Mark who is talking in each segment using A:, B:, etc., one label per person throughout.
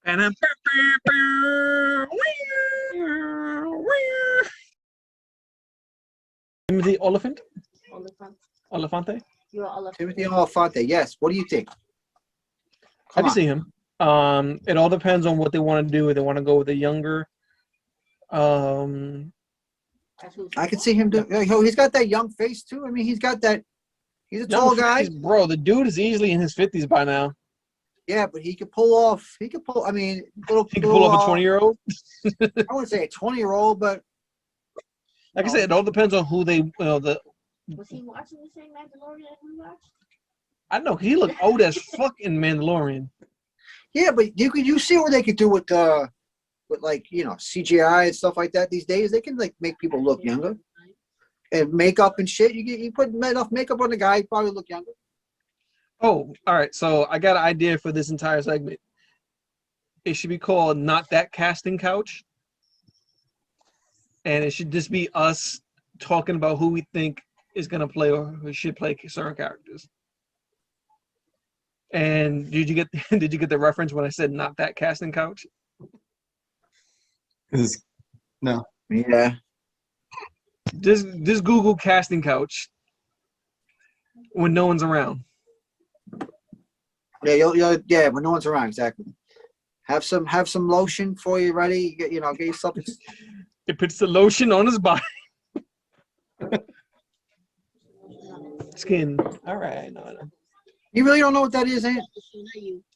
A: And then Timothy Oliphant.
B: Oliphant.
A: Olifante.
B: You're Oliphant.
C: Timothy Oliphante. Yes. What do you think?
A: I can see him. It all depends on what they want to do. If they want to go with a younger.
C: I can see him do. He's got that young face too. I mean, he's got that. He's a tall guy,
A: bro. The dude is easily in his 50s by now.
C: Yeah, but he could pull off. He could pull. I mean,
A: he could pull off a 20-year-old.
C: I wouldn't say a 20-year-old, but
A: like I said, it all depends on who they.
B: Was he watching the same Mandalorian that we watched?
A: I know he looked old as fuck in Mandalorian.
C: Yeah, but you see what they could do with like CGI and stuff like that these days. They can like make people look younger, and makeup and shit. You put enough makeup on the guy, he probably look younger.
A: Oh, all right. So I got an idea for this entire segment. It should be called "Not That Casting Couch," and it should just be us talking about who we think is gonna play or who should play certain characters. And did you get the reference when I said "Not That Casting Couch"?
D: No.
C: Yeah.
A: Just Google casting couch when no one's around.
C: Yeah, yeah, when no one's around, exactly. Have some lotion for you ready. Get yourself.
A: It puts the lotion on his body. Skin. All right, no.
C: You really don't know what that is, ain't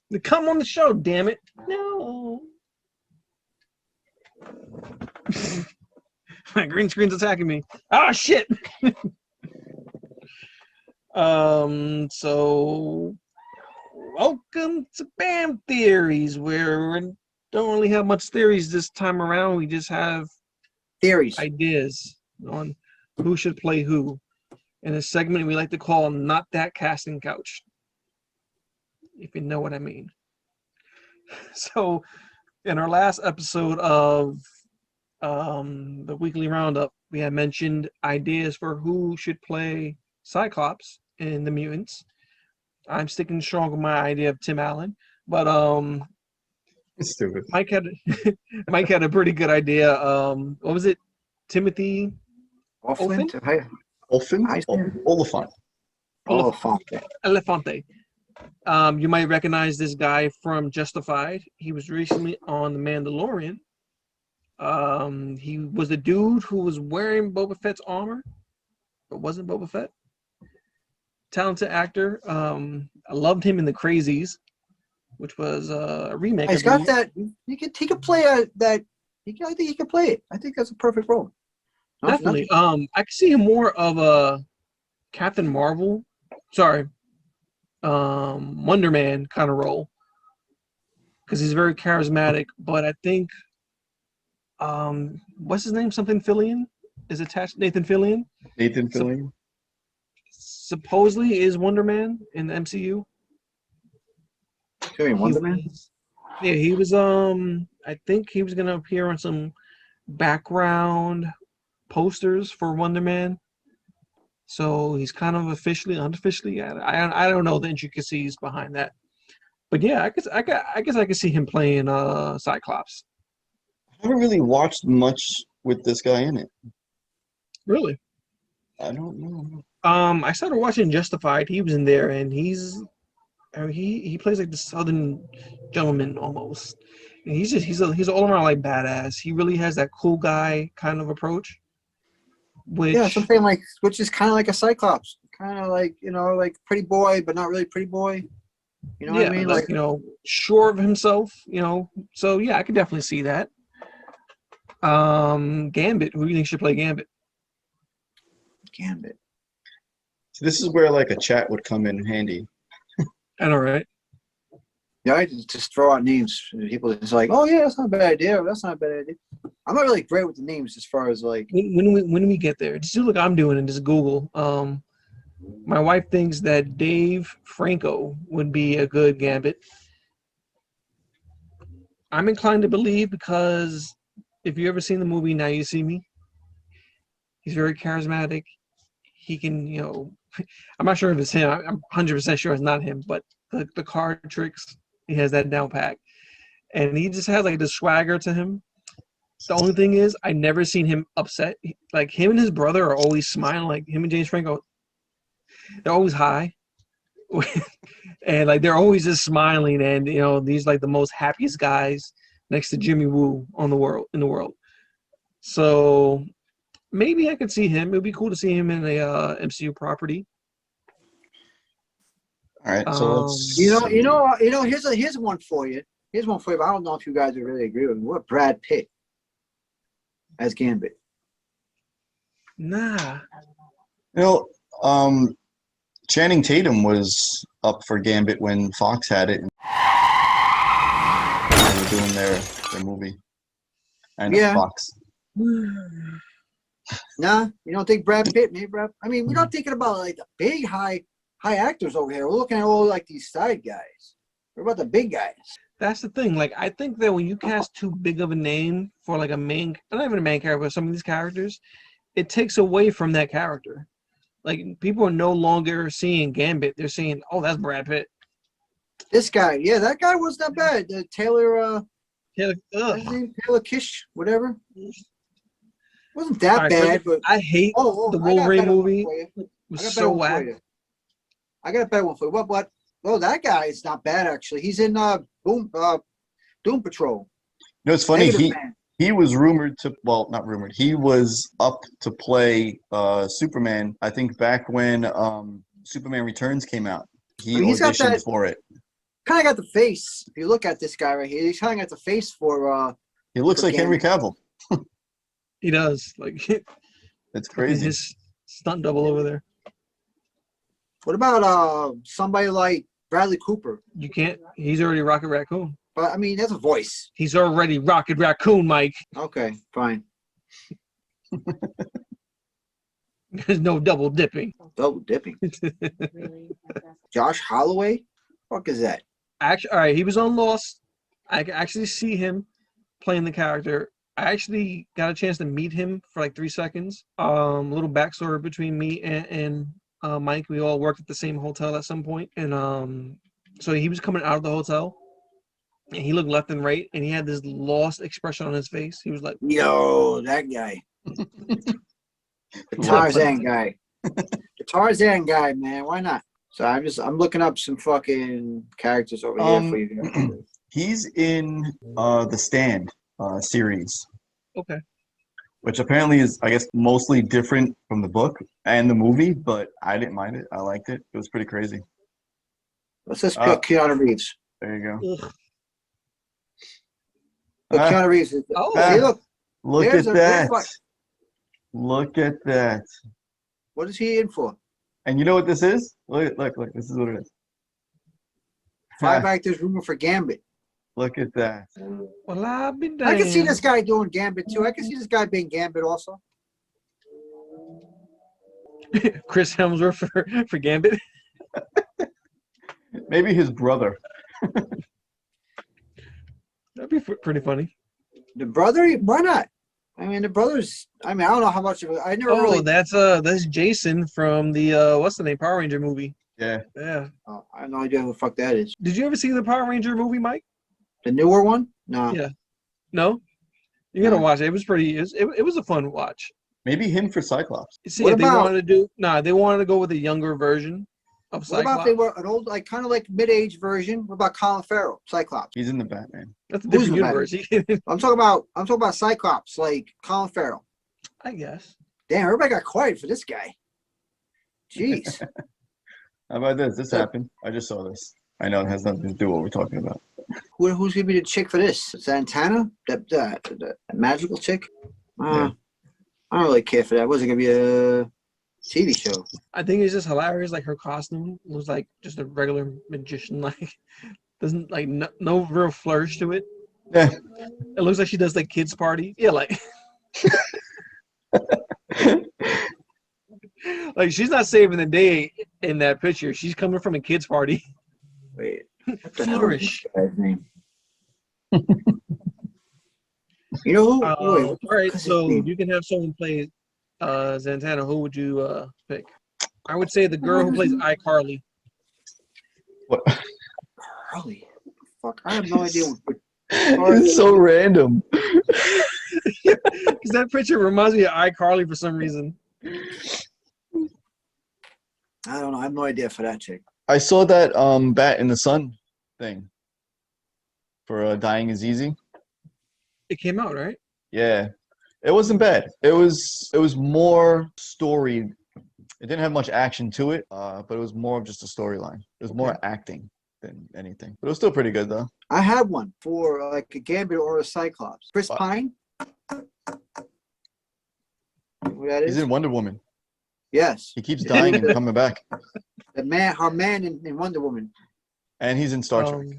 A: it? Come on the show, damn it. No. My green screen's attacking me. Ah, shit. So welcome to BAM Theories, where we don't really have much theories this time around. We just have ideas on who should play who in a segment we like to call "Not That Casting Couch," if you know what I mean. So in our last episode of the weekly roundup, we had mentioned ideas for who should play Cyclops in the Mutants. I'm sticking strong with my idea of Tim Allen, but
D: it's stupid.
A: Mike had a pretty good idea. What was it? Timothy
C: Oliphant.
A: Elefante. You might recognize this guy from Justified. He was recently on The Mandalorian. He was the dude who was wearing Boba Fett's armor, but wasn't Boba Fett. Talented actor. I loved him in The Crazies, which was a remake.
C: He's got that. He could play that. I think he could play it. I think that's a perfect role.
A: Definitely. I could see him more of a Captain Marvel. Sorry. Wonder Man kind of role, because he's very charismatic. But I think, what's his name? Something Fillion is attached. Nathan Fillion.
D: Nathan Fillion.
A: Supposedly is Wonder Man in the MCU.
C: Wonder Man.
A: Yeah, he was. I think he was gonna appear on some background posters for Wonder Man. So he's kind of unofficially. I don't know the intricacies behind that, but yeah, I guess I could see him playing Cyclops.
D: I haven't really watched much with this guy in it.
A: Really?
D: I don't know.
A: I started watching Justified. He was in there, and he plays like the Southern gentleman almost. And he's all around like badass. He really has that cool guy kind of approach.
C: Something like, which is kind of like a Cyclops, kind of like like pretty boy, but not really pretty boy. You know what I mean?
A: Like sure of himself. So yeah, I could definitely see that. Gambit. Who do you think should play Gambit?
C: Gambit.
D: So this is where like a chat would come in handy.
A: I know, right?
C: Yeah, I just throw out names. People just like, oh yeah, that's not a bad idea. That's not a bad idea. I'm not really great with the names as far as like.
A: When we get there, just do like I'm doing and just Google. My wife thinks that Dave Franco would be a good Gambit. I'm inclined to believe, because if you ever seen the movie Now You See Me, he's very charismatic. He can, I'm not sure if it's him. I'm 100% sure it's not him, but the card tricks, he has that down pack. and he just has like the swagger to him. The only thing is, I never seen him upset. Like him and his brother are always smiling. Like him and James Franco, they're always high, and like they're always just smiling. And you know, these like the most happiest guys next to Jimmy Woo in the world. So maybe I could see him. It would be cool to see him in a MCU property.
D: All right, so let's.
C: Here's one for you. Here's one for you. But I don't know if you guys would really agree with me. What Brad Pitt as Gambit?
A: Nah.
D: You know, Channing Tatum was up for Gambit when Fox had it, and they were doing their movie. I know,
C: Yeah.
D: Fox.
C: Nah, you don't think Brad Pitt? Maybe Brad. I mean, we're not thinking about like the big high actors over here. We're looking at all like these side guys. What about the big guys?
A: That's the thing. Like, I think that when you cast too big of a name for like a main, not even a main character, but some of these characters, it takes away from that character. Like, people are no longer seeing Gambit. They're seeing, oh, that's Brad Pitt.
C: This guy, yeah, that guy was not bad. Taylor,
A: Taylor,
C: what's his name? Taylor Kish, whatever. Wasn't that
A: right,
C: bad, but
A: I hate the
C: I got a
A: Wolverine
C: better one
A: movie.
C: for you.
A: It was
C: I got a better
A: so
C: one for
A: whack.
C: you. I got a better one for you. What? Well, that guy is not bad actually. He's in Doom Patrol.
D: You know, it's funny.
C: Negative Man.
D: He was rumored to, well, not rumored. He was up to play Superman. I think back when Superman Returns came out, he
C: He's got
D: auditioned
C: that-
D: for it.
C: Kind of got the face. If you look at this guy right here, he's kind of got the face for.
D: He looks
C: for
D: like Henry
C: Gambit.
A: He does. Like,
D: It's crazy.
A: his stunt double over there.
C: What about somebody like Bradley Cooper?
A: You can't. He's already Rocket Raccoon.
C: But I mean, that's a voice.
A: He's already Rocket Raccoon, Mike.
C: Okay, fine.
A: There's no double dipping.
C: Double dipping.
B: Really?
C: Josh Holloway? Fuck is that?
A: Actually, all right, he was on Lost. I could actually see him playing the character. I actually got a chance to meet him for like 3 seconds. A little backstory between me and Mike. We all worked at the same hotel at some point, and so he was coming out of the hotel, and he looked left and right, and he had this lost expression on his face. He was like,
C: Yo, that guy. The Tarzan guy. The Tarzan guy, man. Why not? So I'm looking up some fucking characters over here for you guys.
D: He's in the Stand series,
A: okay.
D: which apparently is, I guess, mostly different from the book and the movie, but I didn't mind it. I liked it. It was pretty crazy.
C: Let's just pick Keanu Reeves.
D: There you go.
A: Ugh.
C: Look,
D: Ah.
C: Keanu Reeves.
A: Oh.
C: See, look.
D: Look
C: There's
D: at
C: a- there's
D: that.
C: what-
D: Look at that.
C: What is he in for?
D: And you know what this is? Look. This is what it is.
C: 5
D: Ah,
C: actors rumored for Gambit.
D: look at that.
A: Well, I'll be damned.
C: I can see this guy doing Gambit too. I can see this guy being Gambit also.
A: Chris Hemsworth for Gambit.
D: Maybe his brother.
A: That'd be pretty funny.
C: The brother? Why not? I mean, the brothers. I mean, I don't know how much of it. I never
A: Oh,
C: really.
A: that's Jason from the what's the name, Power Ranger movie.
D: Yeah.
A: Yeah.
C: Oh, I have no idea who the fuck that is.
A: Did you ever see the Power Ranger movie, Mike?
C: The newer one? No.
A: Yeah. No. You gotta
C: No.
A: watch it. It was pretty. It was a fun watch.
D: Maybe him for Cyclops.
A: See,
C: What
A: if they
C: about-
A: wanted to do they wanted to go with a younger version of
C: What
A: Cyclops.
C: about if they were an old, like kind of like mid-age version? What about Colin Farrell, Cyclops?
D: He's in the Batman.
A: That's a
C: Who's
A: different
C: the
A: universe.
C: I'm talking about Cyclops, like Colin Farrell.
A: I guess.
C: Damn, everybody got quiet for this guy. Jeez.
D: How about this? This happened. I just saw this. I know it has nothing to do with what we're talking about.
C: Who's gonna be the chick for this? Santana? That magical chick?
D: Yeah.
C: I don't really care for that. Was it gonna be a TV show?
A: I think it's just hilarious. Like her costume was like just a regular magician. Like doesn't like no real flourish to it.
D: Yeah.
A: It looks like she does like kids party. Yeah, like like she's not saving the day in that picture. She's coming from a kids party.
C: Wait, what the hell is
A: Flourish.
C: this guy's name? You know who? Wait,
A: All right,
C: what's his
A: so
C: name?
A: you can have someone play Santana. Who would you pick? I would say the girl who plays iCarly.
D: What?
C: Carly. Fuck, I have no idea.
D: It's so random.
A: Because that picture reminds me of iCarly for some reason.
C: I don't know. I have no idea for that chick.
D: I saw that Bat in the Sun thing for Dying is Easy.
A: It came out, right?
D: Yeah. It wasn't bad. It was more story. It didn't have much action to it, but it was more of just a storyline. It was more acting than anything. But it was still pretty good though.
C: I had one for like a Gambit or a Cyclops. Chris Pine. Who that
D: He's
C: is?
D: in Wonder Woman.
C: Yes.
D: He keeps dying and coming back.
C: Her man in Wonder Woman.
D: And he's in Star Trek.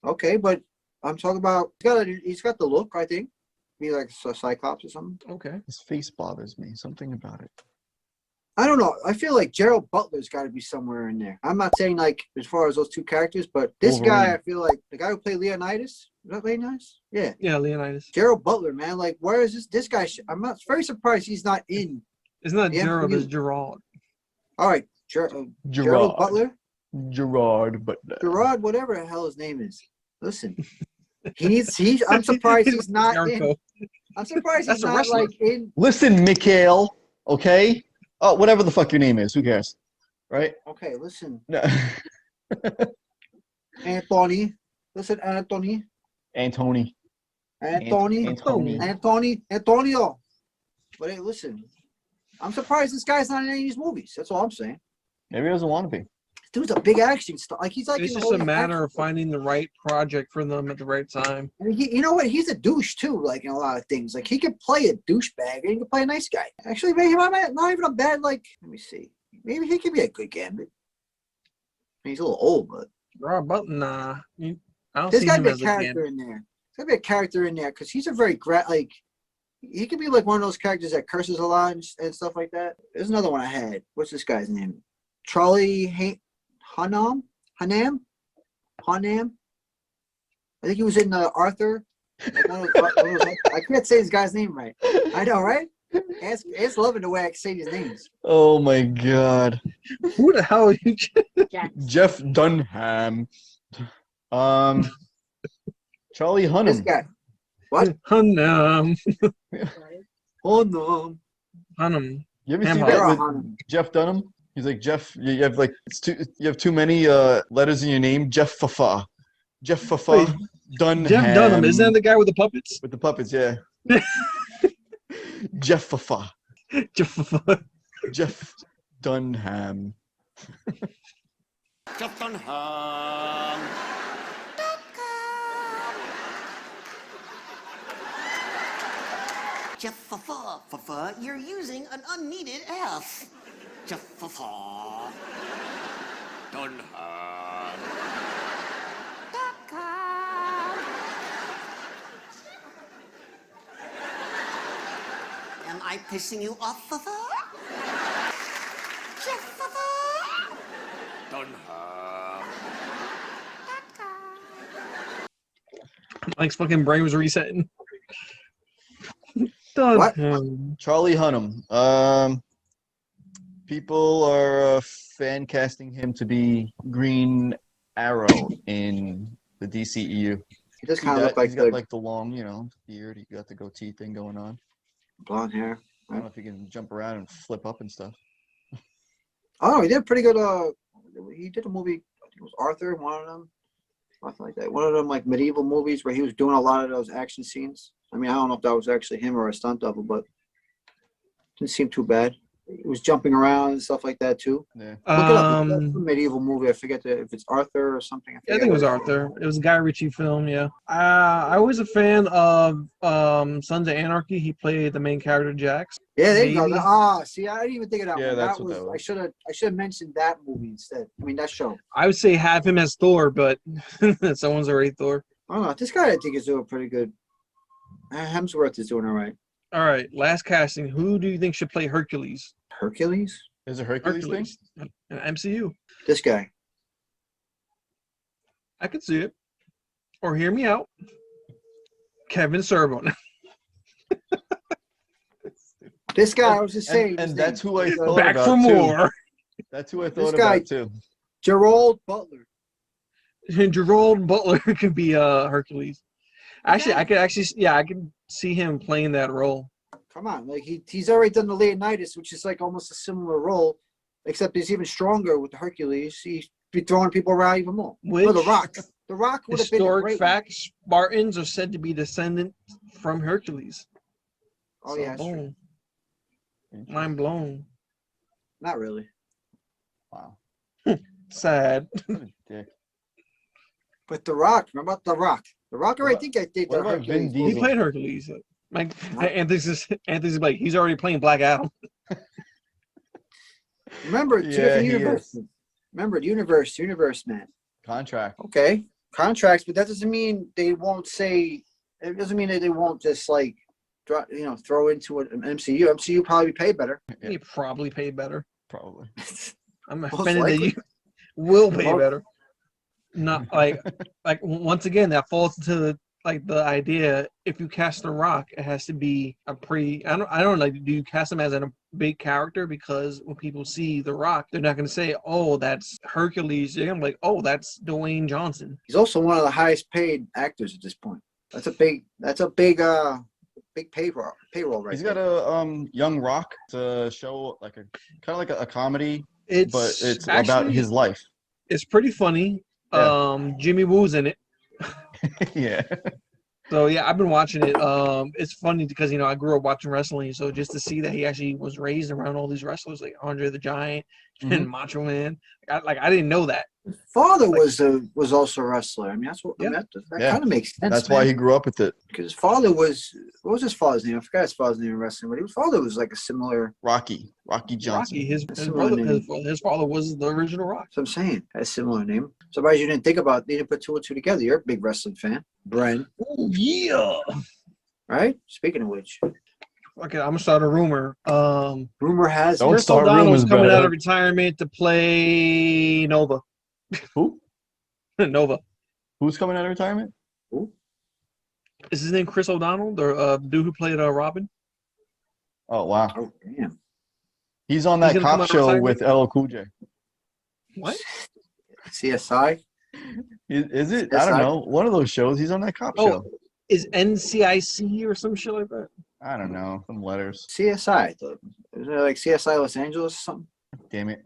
C: Okay, but I'm talking about he's got the look, I think. Be like a Cyclops or something.
A: Okay.
D: His face bothers me. Something about it.
C: I don't know. I feel like Gerald Butler's got to be somewhere in there. I'm not saying like as far as those two characters, but this guy, I feel like the guy who played Leonidas. Is that Leonidas? Yeah.
A: Yeah, Leonidas.
C: Gerald Butler, man. Like, where is this guy? I'm not very surprised he's not in.
A: It's not
C: Yeah,
A: Gerald,
C: you-
A: it's Gerald.
C: All right, Gerald Butler,
D: Gerard Butler.
C: Gerard, whatever the hell his name is. Listen, I'm surprised he's not in. I'm surprised
A: That's
C: he's
A: a
C: not
A: wrestler.
C: like in.
D: Listen, Mikhail. Okay. Oh, whatever the fuck your name is. Who cares? Right?
C: Okay, listen,
D: No.
C: Anthony. Listen, Anthony.
D: Antonio.
C: Antonio. But hey, listen, I'm surprised this guy's not in any of these movies. That's all I'm saying.
D: Maybe he doesn't want to be.
C: Dude's a big action star. Like he's like.
A: It's
C: in
A: just
C: all
A: a
C: these
A: matter
C: action
A: of
C: stuff.
A: finding the right project for them at the right time.
C: And you know what? He's a douche too. Like in a lot of things. Like he could play a douchebag and he could play a nice guy. Actually, maybe not even a bad. Like, let me see. Maybe he could be a good Gambit. He's a little old, but
A: Gerard Butler, nah. I don't
C: there's
A: see
C: got to
A: him
C: be a
A: as a
C: character in there. There's got to be a character in there because he's a very like. He could be like one of those characters that curses a lot and stuff like that. There's another one I had. What's this guy's name? Charlie Hunnam. I think he was in Arthur. Like I can't say this guy's name right. I know, right? It's loving the way I say these names.
D: Oh my god.
A: Who the hell are you?
D: Jeff Dunham. Charlie
C: This
D: Hunnam.
C: guy. What?
A: Hunnam.
C: Oh no.
A: Hunnam.
D: You ever
A: Ham
D: see
A: hock.
D: that with
C: Hunnam.
D: Jeff Dunham? He's like Jeff. You have like you have too many letters in your name. Jeff Fafa. Jeff Fafa.
A: Wait,
D: Dunham.
A: Jeff Dunham, isn't that the guy with the puppets?
D: With the puppets, yeah. Jeff Fafa. Jeff Dunham.
E: Jeff Dunham. Jeff Fafa, you're using an unneeded F. Jeff Fafa. Dunham. Am I pissing you off, Fafa? Jeff Fafa. Dunham.
A: Mike's fucking brain was resetting.
C: What?
D: Charlie Hunnam. People are fan casting him to be Green Arrow in the DCEU.
C: He does kind of look like
D: he's got
C: the
D: like the long, beard. He got the goatee thing going on.
C: blonde hair.
D: I don't know if he can jump around and flip up and stuff.
C: Oh, he did pretty good. He did a movie. I think it was Arthur, one of them, something like that. One of them like medieval movies where he was doing a lot of those action scenes. I mean, I don't know if that was actually him or a stunt double, but didn't seem too bad. He was jumping around and stuff like that too.
D: Yeah.
C: Look it up. It's a medieval movie. I forget if it's Arthur or something.
A: I think it was Arthur. It was a Guy Ritchie film, yeah. I was a fan of Sons of Anarchy. He played the main character, Jax.
C: Yeah, there you go.
A: Maybe.
C: See, I didn't even think of that
D: Yeah,
C: one.
D: that's
C: That
D: what
C: was,
D: that was.
C: I should have mentioned that movie instead. I mean, that show.
A: I would say have him as Thor, but someone's already Thor.
C: I don't know. This guy, I think, is doing pretty good. Hemsworth is doing all right.
A: All right, last casting. Who do you think should play Hercules?
C: Hercules?
D: There's a Hercules thing?
A: An MCU.
C: This guy.
A: I could see it. Or hear me out. Kevin Sorbo.
C: This guy, I was just saying.
D: And that's who I thought
A: Back
D: about
A: for
D: too.
A: more.
D: That's who I thought
C: This guy-
D: about too.
C: Gerald Butler.
A: Jerome Butler could be Hercules. Actually, I could see him playing that role.
C: Come on, like he's already done the Leonidas, which is like almost a similar role, except he's even stronger with the Hercules. He's be throwing people around even more.
A: Which,
C: the Rock. The Rock would have been a
A: historic
C: great
A: fact, Spartans are said to be descendant from Hercules.
C: one. Oh
A: So,
C: yeah, that's true.
A: boom. Mind blown.
C: Not really.
D: Wow.
A: Sad.
D: What a dick.
C: But the Rock, remember the Rock? The Rock already think I did
D: what
C: the
D: about Vin
C: Hercules.
D: Diesel?
A: He played Hercules. Like Anthony's like he's already playing Black Adam.
C: Remember, two
D: Yeah,
C: different
D: he
C: universes. Remember, the universe, man.
D: Contract.
C: Okay, contracts, but that doesn't mean they won't say. It doesn't mean that they won't just like, throw into an MCU. MCU probably pay better.
D: Yeah.
A: He probably paid better.
D: Probably.
A: I'm
C: Most
A: offended that
C: likely.
A: you will pay
C: Most-
A: better. Not like once again that falls into the idea. If you cast The Rock, it has to be a I don't like. Do you cast him as a big character? Because when people see The Rock, they're not going to say, "Oh, that's Hercules." They're gonna be like, "Oh, that's Dwayne Johnson."
C: He's also one of the highest paid actors at this point. That's a big payroll right
D: He's
C: there.
D: got a young Rock to show like kind of like a comedy,
A: It's
D: but it's
A: actually,
D: about his life.
A: It's pretty funny.
D: Yeah.
A: Jimmy Woo's in it.
D: Yeah.
A: So yeah, I've been watching it. It's funny because I grew up watching wrestling, so just to see that he actually was raised around all these wrestlers like Andre the Giant and Macho Man, I didn't know that.
C: His father was also a wrestler. I mean, that's what that
D: Yeah.
C: kind of makes sense.
D: That's why he grew up with it.
C: Because his father was, what was his father's name? I forgot his father's name in wrestling, but his father was like a similar.
D: Rocky Johnson.
A: Rocky, his
C: Similar
A: brother,
C: name.
A: his father was the original Rock.
C: So I'm saying, had a similar name. Surprised you didn't think about. You didn't put two and two together. You're a big wrestling fan, Bren.
A: Oh yeah.
C: Right? Speaking of which,
A: Okay, I'm gonna start a rumor.
C: rumor has
D: Don't
A: Chris
D: start
A: O'Donnell's
D: rumors,
A: coming out
D: Brad.
A: of retirement to play Nova.
D: Who?
A: Nova.
D: Who's coming out of retirement?
A: Is his name Chris O'Donnell, the dude who played Robin?
D: Oh wow.
C: Oh damn!
D: He's on
A: He's
D: that
A: gonna come
D: cop
A: out of
D: show
A: retirement?
D: with LL Cool J.
A: What?
C: CSI.
D: Is it?
C: Yes,
D: I don't
C: I-
D: know. One of those shows. He's on that cop
A: Oh,
D: show.
A: is NCIC or some shit like that?
D: I don't know. Some letters.
C: CSI. I thought. Is it like CSI Los Angeles or something?
D: Damn it.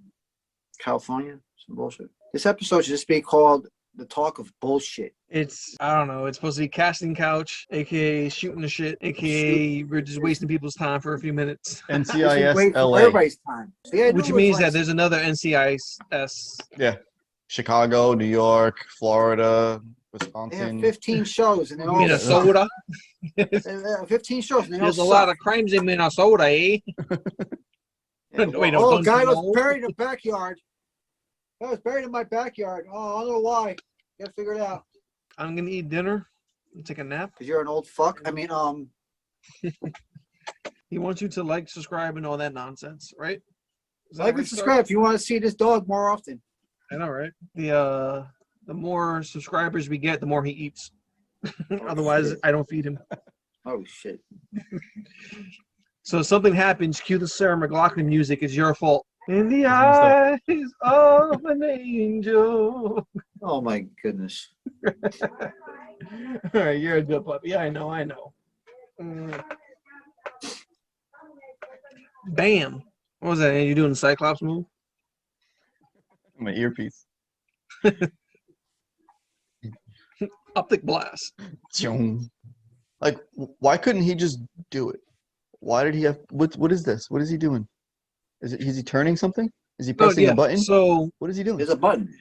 C: California? Some bullshit. This episode should just be called "The Talk of Bullshit."
A: I don't know. It's supposed to be casting couch, aka shooting the shit, aka we're just wasting people's time for a few minutes.
C: This is
D: NCIS
C: great for
D: LA.
C: everybody's time. See, I knew
A: Which
C: it was
A: means
C: like-
A: that there's another NCIS.
D: Yeah. Chicago, New York, Florida,
C: they have
D: Wisconsin.
C: 15 shows and they all
A: Minnesota.
C: suck. 15 shows and they all
A: There's a
C: suck.
A: lot of crimes in Minnesota, eh?
C: Yeah,
A: Wait, no,
C: oh,
A: don't
C: a guy
A: you
C: was
A: know?
C: buried in the backyard. Guy was buried in my backyard. Oh, I don't know why. Gotta figure it out.
A: I'm gonna eat dinner and take a nap.
C: Because you're an old fuck. I mean,
A: He wants you to like, subscribe, and all that nonsense, right? Is that
C: like
A: right,
C: and subscribe if you want to see this dog more often.
A: I know, right? The more subscribers we get, the more he eats. Otherwise,
C: shit.
A: I don't feed him.
C: Oh shit.
A: So if something happens, cue the Sarah McLachlan music. It's your fault. In the eyes of an angel.
C: Oh my goodness.
A: All right, you're a good puppy. I know. Mm. Bam. What was that? You doing the cyclops move?
D: My earpiece.
A: Optic blast.
D: Like, why couldn't he just do it? Why did he have? What is this? What is he doing? Is he turning something? Is he pressing a button?
A: So
D: What is he doing?
C: There's a button.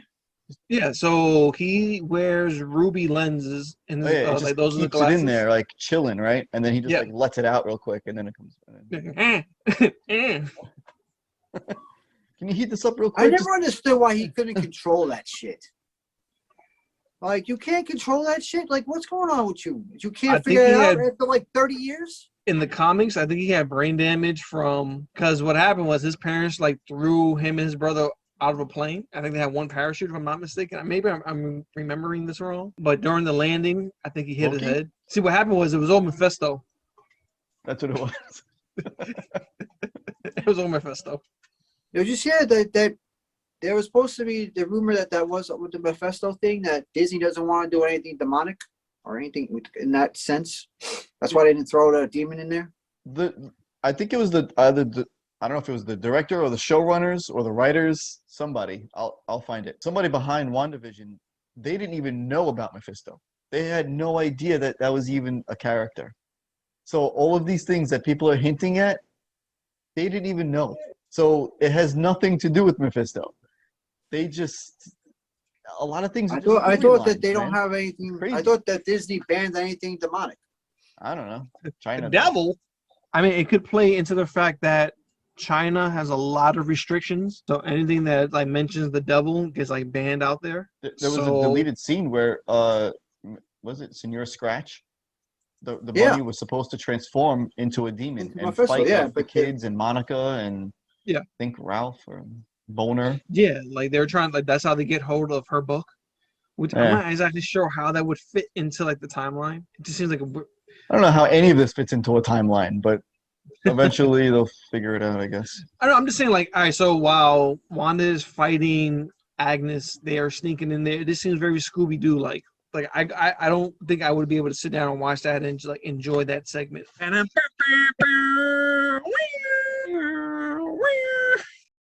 A: yeah, so he wears ruby lenses, and
D: Oh, yeah, it just
A: like those are the
D: keeps it
A: glasses.
D: in there, like chilling, right? And then he just
A: Yeah.
D: like lets it out real quick, and then it comes. Can you heat this up real
C: I
D: quick?
C: never understood why he couldn't control that shit. Like, you can't control that shit? Like, what's going on with you? You
A: I
C: can't
A: think
C: figure it
A: he
C: out
A: had-
C: after like 30 years?
A: In the comics, I think he had brain damage because what happened was his parents like threw him and his brother out of a plane. I think they had one parachute, if I'm not mistaken. Maybe I'm remembering this wrong. But during the landing, I think he hit his
D: Loki?
A: head. See, what happened was it was all Mephisto.
D: That's what it was.
A: It was all Mephisto.
C: Did you see that there was supposed to be the rumor that was with the Mephisto thing, that Disney doesn't want to do anything demonic or anything in that sense. That's why they didn't throw the demon in there.
D: I think it was either I don't know if it was the director or the showrunners or the writers. Somebody, I'll find it. Somebody behind WandaVision, they didn't even know about Mephisto. They had no idea that that was even a character. So all of these things that people are hinting at, they didn't even know. So it has nothing to do with Mephisto. They just a lot of things.
C: I thought that they don't
D: man.
C: have anything.
D: Crazy.
C: I thought that Disney banned anything demonic.
D: I don't know.
A: The
D: China.
A: devil. I mean, it could play into the fact that China has a lot of restrictions. So anything that like mentions the devil gets like banned out there.
D: There was a deleted scene where was it Senor Scratch? The bunny was supposed to transform into a demon
C: Into
D: and
C: Mephisto,
D: fight
C: yeah,
D: like, the
C: but
D: kids and Monica and
A: Yeah.
D: I think Ralph or Boner.
A: Yeah, like they're trying, like that's how they get hold of her book. Which I'm
D: Yeah.
A: not exactly sure how that would fit into like the timeline. It just seems like
D: I don't know how any of this fits into a timeline, but eventually they'll figure it out, I guess.
A: I don't know, I'm just saying like, all right, so while Wanda is fighting Agnes, they are sneaking in there. This seems very Scooby-Doo like. Like I don't think I would be able to sit down and watch that and just like enjoy that segment. And I'm